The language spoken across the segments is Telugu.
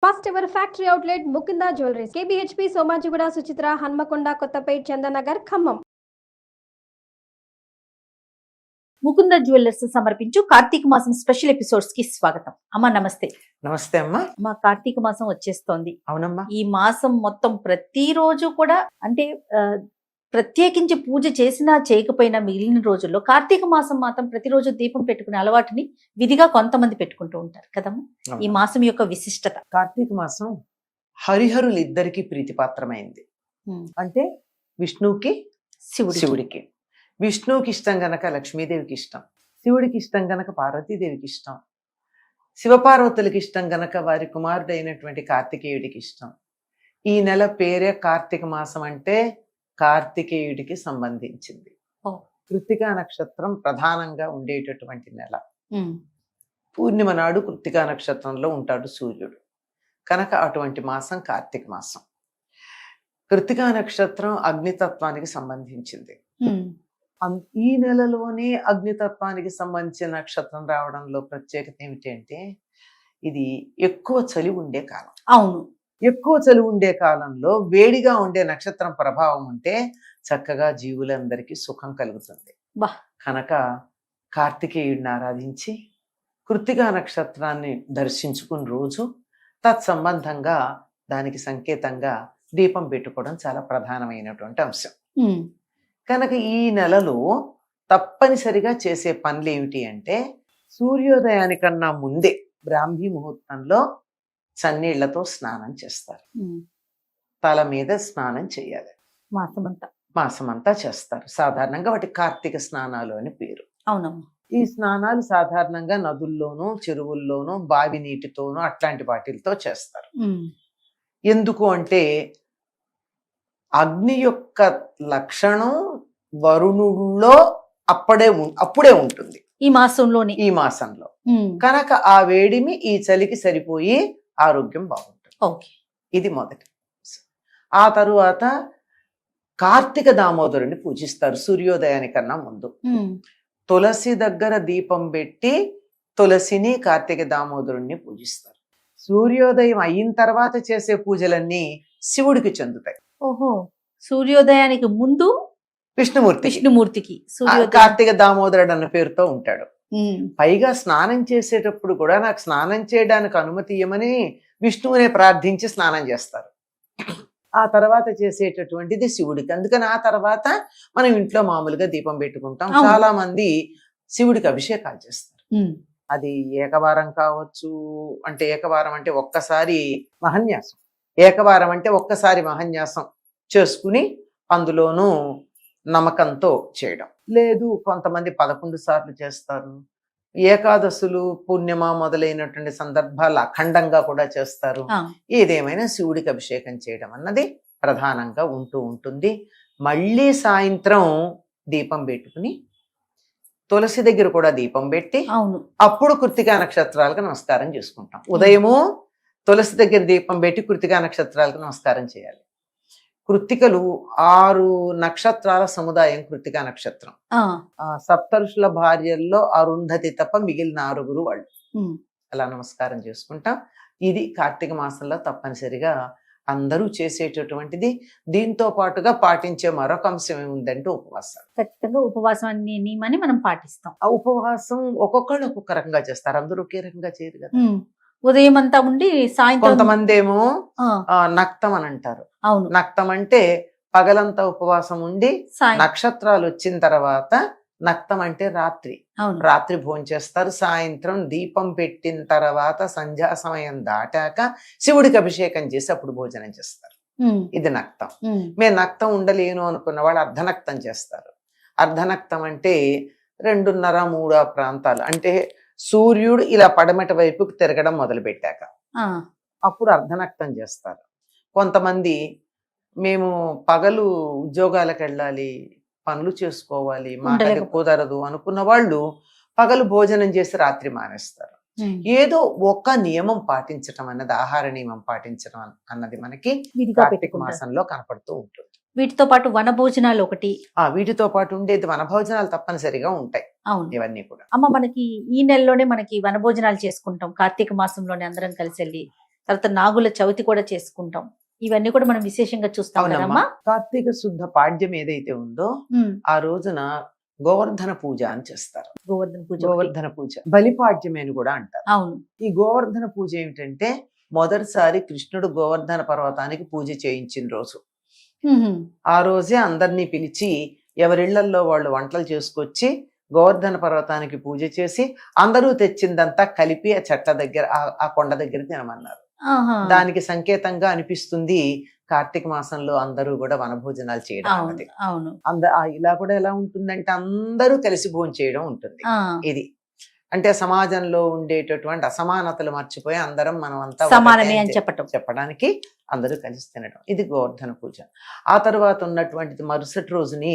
First ever factory outlet Mukinda Jewelries, KBHP, Somajiguda, Suchitra, Hanmakonda, Kottapet, Chandanagar, Khammam. Mukunda jewellers సమర్పించు కార్తీక మాసం స్పెషల్ ఎపిసోడ్స్ కి స్వాగతం. అమ్మ నమస్తే. నమస్తే అమ్మా. అమ్మ కార్తీక మాసం వచ్చేస్తోంది. అవునమ్మా. ఈ మాసం మొత్తం ప్రతిరోజు కూడా అంటే ప్రత్యేకించి పూజ చేసినా చేయకపోయినా మిగిలిన రోజుల్లో కార్తీక మాసం మాత్రం ప్రతిరోజు దీపం పెట్టుకునే అలవాటుని విధిగా కొంతమంది పెట్టుకుంటూ ఉంటారు కదమ్మా. ఈ మాసం యొక్క విశిష్టత. కార్తీక మాసం హరిహరులు ఇద్దరికి ప్రీతిపాత్రమైంది. అంటే విష్ణువుకి శివుడికి. విష్ణువుకి ఇష్టం గనక లక్ష్మీదేవికి ఇష్టం, శివుడికి ఇష్టం గనక పార్వతీదేవికి ఇష్టం, శివపార్వతులకి ఇష్టం గనక వారి కుమారుడైనటువంటి కార్తికేయుడికి ఇష్టం. ఈ నెల పేరే కార్తీక మాసం, అంటే కార్తికేయుడికి సంబంధించింది. కృత్తికా నక్షత్రం ప్రధానంగా ఉండేటటువంటి నెల. పూర్ణిమ నాడు కృత్తికా నక్షత్రంలో ఉంటాడు సూర్యుడు, కనుక అటువంటి మాసం కార్తీక మాసం. కృత్తికా నక్షత్రం అగ్నితత్వానికి సంబంధించింది. ఈ నెలలోనే అగ్నితత్వానికి సంబంధించిన నక్షత్రం రావడంలో ప్రత్యేకత ఏమిటంటే ఇది ఎక్కువ చలి ఉండే కాలం. అవును, ఎక్కువ చలి ఉండే కాలంలో వేడిగా ఉండే నక్షత్రం ప్రభావం ఉంటే చక్కగా జీవులందరికీ సుఖం కలుగుతుంది. కనుక కార్తికేయుడిని ఆరాధించి కృత్తికా నక్షత్రాన్ని దర్శించుకున్న రోజు తత్సంబంధంగా దానికి సంకేతంగా దీపం పెట్టుకోవడం చాలా ప్రధానమైనటువంటి అంశం. కనుక ఈ నెలలో తప్పనిసరిగా చేసే పనులు ఏమిటి అంటే సూర్యోదయానికన్నా ముందే బ్రాహ్మీ ముహూర్తంలో చన్నీళ్లతో స్నానం చేస్తారు. తల మీద స్నానం చేయాలి. మాసమంతా చేస్తారు. సాధారణంగా వాటి కార్తీక స్నానాలు అని పేరు. అవునమ్మా. ఈ స్నానాలు సాధారణంగా నదుల్లోనూ చెరువుల్లోనూ బావి నీటితోనూ అట్లాంటి వాటితో చేస్తారు. ఎందుకు అంటే అగ్ని యొక్క లక్షణం వరుణుల్లో అప్పుడే ఉంటుంది ఈ మాసంలో. కనుక ఆ వేడిమి ఈ చలికి సరిపోయి ఆరోగ్యం బాగుంటుంది. ఇది మొదటి. ఆ తరువాత కార్తీక దామోదరుని పూజిస్తారు సూర్యోదయానికన్నా ముందు. తులసి దగ్గర దీపం పెట్టి తులసిని కార్తీక దామోదరుణ్ణి పూజిస్తారు. సూర్యోదయం అయిన తర్వాత చేసే పూజలన్నీ శివుడికి చెందుతాయి. ఓహో, సూర్యోదయానికి ముందు విష్ణుమూర్తికి కార్తీక దామోదరుడు అన్న పేరుతో ఉంటాడు. పైగా స్నానం చేసేటప్పుడు కూడా నాకు స్నానం చేయడానికి అనుమతి ఇవ్వమని విష్ణువునే ప్రార్థించి స్నానం చేస్తారు. ఆ తర్వాత చేసేటటువంటిది శివుడికి. అందుకని ఆ తర్వాత మనం ఇంట్లో మామూలుగా దీపం పెట్టుకుంటాం. చాలా మంది శివుడికి అభిషేకాలు చేస్తారు. అది ఏకవారం కావచ్చు. అంటే ఏకవారం అంటే ఒక్కసారి మహన్యాసం. ఏకవారం అంటే ఒక్కసారి మహన్యాసం చేసుకుని అందులోనూ నమ్మకంతో చేయడం. లేదు కొంతమంది 11 సార్లు చేస్తారు. ఏకాదశులు పుణ్యమ మొదలైనటువంటి సందర్భాలు అఖండంగా కూడా చేస్తారు. ఏదేమైనా శివుడికి అభిషేకం చేయడం అన్నది ప్రధానంగా ఉంటుంది. మళ్ళీ సాయంత్రం దీపం పెట్టుకుని తులసి దగ్గర కూడా దీపం పెట్టి అప్పుడు కృత్తికా నక్షత్రాలకు నమస్కారం చేసుకుంటాం. ఉదయము తులసి దగ్గర దీపం పెట్టి కృత్తికా నక్షత్రాలకు నమస్కారం చేయాలి. కృత్తికలు 6 నక్షత్రాల సముదాయం కృత్తికా నక్షత్రం. సప్తఋషుల భార్యల్లో అరుంధతి తప్ప మిగిలిన 6 వాళ్ళు. అలా నమస్కారం చేసుకుంటాం. ఇది కార్తీక మాసంలో తప్పనిసరిగా అందరూ చేసేటటువంటిది. దీంతో పాటుగా పాటించే మరొక అంశం ఏముందంటే ఉపవాసం. ఖచ్చితంగా ఉపవాసాన్ని నియమాన్ని మనం పాటిస్తాం. ఆ ఉపవాసం ఒక్కొక్కళ్ళు ఒక్కొక్క రకంగా చేస్తారు. అందరూ ఒకే రకంగా చేయరు కదా. ఉదయం అంతా ఉండి సాయంత్రం కొంతమంది ఏమో నక్తం అని అంటారు. నక్తం అంటే పగలంతా ఉపవాసం ఉండి నక్షత్రాలు వచ్చిన తర్వాత నక్తం అంటే రాత్రి భోజనం చేస్తారు. సాయంత్రం దీపం పెట్టిన తర్వాత సంధ్యా సమయం దాటాక శివుడికి అభిషేకం చేసి అప్పుడు భోజనం చేస్తారు. ఇది నక్తం. మేము నక్తం ఉండలేను అనుకున్న వాళ్ళు అర్ధనక్తం చేస్తారు. అర్ధనక్తం అంటే 2:30-3 ప్రాంతాలు, అంటే సూర్యుడు ఇలా పడమటి వైపుకి తిరగడం మొదలు పెట్టాక అప్పుడు అర్ధనక్తం చేస్తారు. కొంతమంది మేము పగలు ఉద్యోగాలకు వెళ్ళాలి, పనులు చేసుకోవాలి, మాటకి కుదరదు అనుకున్న వాళ్ళు పగలు భోజనం చేసి రాత్రి మానేస్తారు. ఏదో ఒక నియమం పాటించటం అన్నది, ఆహార నియమం పాటించడం అన్నది మనకి కార్తీక మాసంలో కనపడుతూ ఉంటుంది. వీటితో పాటు వనభోజనాలు ఒకటి. వీటితో పాటు ఉండేది వనభోజనాలు తప్పనిసరిగా ఉంటాయి. అవును, ఇవన్నీ కూడా. అమ్మ మనకి ఈ నెలలోనే మనకి వనభోజనాలు చేసుకుంటాం. కార్తీక మాసంలోనే అందరం కలిసి వెళ్ళి తర్వాత నాగుల చవితి కూడా చేసుకుంటాం. ఇవన్నీ కూడా మనం విశేషంగా చూస్తాం అవునమ్మా. కదమ్మా. కార్తీక శుద్ధ పాడ్యం ఏదైతే ఉందో ఆ రోజున గోవర్ధన పూజ అని చేస్తారు. గోవర్ధన పూజ ఒకటి. గోవర్ధన పూజ బలిపాడ్యమే అని కూడా అంటారు. అవును. ఈ గోవర్ధన పూజ ఏమిటంటే మొదటిసారి కృష్ణుడు గోవర్ధన పర్వతానికి పూజ చేయించిన రోజు. ఆ రోజే అందరినీ పిలిచి ఎవరిళ్లల్లో వాళ్ళు వంటలు చేసుకొచ్చి గోవర్ధన పర్వతానికి పూజ చేసి అందరూ తెచ్చిందంతా కలిపి ఆ చెట్ల దగ్గర ఆ కొండ దగ్గర తినమన్నారు. దానికి సంకేతంగా అనిపిస్తుంది కార్తీక మాసంలో అందరూ కూడా వనభోజనాలు చేయడం అన్నది. అవును. ఇలా కూడా ఎలా ఉంటుందంటే అందరూ కలిసి భోజనం చేయడం ఉంటుంది. ఇది అంటే సమాజంలో ఉండేటటువంటి అసమానతలు మర్చిపోయి అందరం మనం అంతా సమానమే అని చెప్పడానికి అందరూ కలిసి తినడం. ఇది గోవర్ధన పూజ. ఆ తర్వాత ఉన్నటువంటిది మరుసటి రోజుని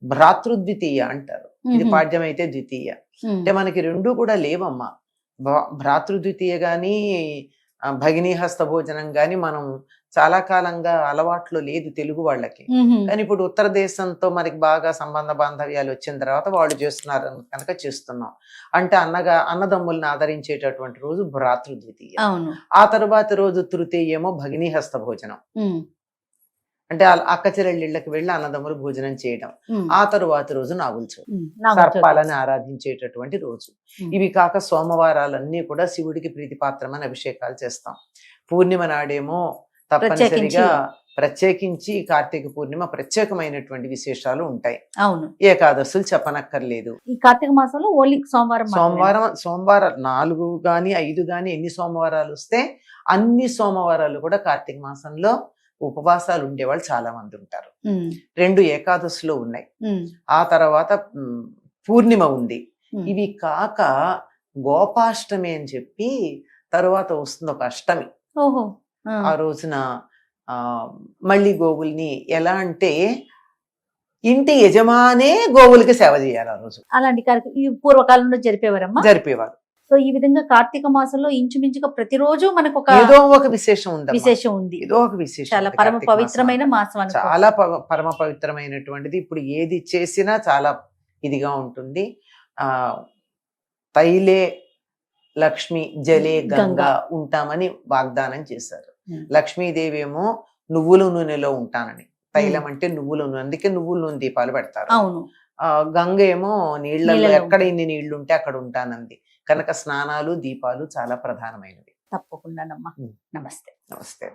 భ్రాతృద్వితీయ అంటారు. ఇది పాడ్యం అయితే ద్వితీయ. అంటే మనకి రెండు కూడా లేవమ్మా. భ్రాతృద్వితీయ గాని భగినీ హస్త భోజనం గాని మనం చాలా కాలంగా అలవాట్లో లేదు తెలుగు వాళ్ళకి. కానీ ఇప్పుడు ఉత్తర దేశంతో మనకి బాగా సంబంధ బాంధవ్యాలు వచ్చిన తర్వాత వాళ్ళు చేస్తున్నారు కనుక చేస్తున్నాం. అంటే అన్నదమ్ముల్ని ఆదరించేటటువంటి రోజు భ్రాతృద్వితీయ. ఆ తరువాత రోజు తృతీయేమో భగినీ హస్త భోజనం. అంటే అక్క చెల్లెళ్ళకి వెళ్ళి అన్నదమ్ములు భోజనం చేయడం. ఆ తరువాత రోజు నాగుల చవితి, సర్పాలని ఆరాధించేటటువంటి రోజు. ఇవి కాక సోమవారాలన్నీ కూడా శివుడికి ప్రీతిపాత్రమైన అభిషేకాలు చేస్తాం. పూర్ణిమ నాడేమో తప్పనిసరిగా ప్రత్యేకించి కార్తీక పూర్ణిమ ప్రత్యేకమైనటువంటి విశేషాలు ఉంటాయి. అవును. ఏకాదశులు చెప్పనక్కర్లేదు. ఈ కార్తీక మాసంలో ఓన్లీ సోమవారం 4 గాని 5 గాని ఎన్ని సోమవారాలు వస్తే అన్ని సోమవారాలు కూడా కార్తీక మాసంలో ఉపవాసాలు ఉండేవాళ్ళు చాలా మంది ఉంటారు. 2 ఏకాదశులు ఉన్నాయి. ఆ తర్వాత పూర్ణిమ ఉంది. ఇవి కాక గోపాష్టమి అని చెప్పి తరువాత వస్తుంది ఒక అష్టమి. ఆ రోజున మళ్ళీ గోవుల్ని ఎలా అంటే ఇంటి యజమానే గోవులకి సేవ చేయాలి. ఆ రోజు అలాంటి కార్యక్రమం పూర్వకాలంలో జరిపేవారు. సో ఈ విధంగా కార్తీక మాసంలో ఇంచుమించుగా ప్రతిరోజు మనకు ఏదో ఒక విశేషం ఉంది. ఏదో ఒక విశేషం. చాలా పరమ పవిత్రమైన మాసం. చాలా పరమ పవిత్రమైనటువంటిది. ఇప్పుడు ఏది చేసినా చాలా ఇదిగా ఉంటుంది. తైలే లక్ష్మి జలే గంగా ఉంటామని వాగ్దానం చేశారు. లక్ష్మీదేవి ఏమో నువ్వుల నూనెలో ఉంటానని. తైలం అంటే నువ్వుల నూనె, అందుకే నువ్వుల నూనె దీపాలు పెడతారు. అవును. గంగ ఏమో నీళ్లలో ఎక్కడ ఇన్ని నీళ్లు ఉంటే అక్కడ ఉంటానంది. కనుక స్నానాలు దీపాలు చాలా ప్రధానమైనవి. తప్పకుండా. నమస్తే. నమస్తే.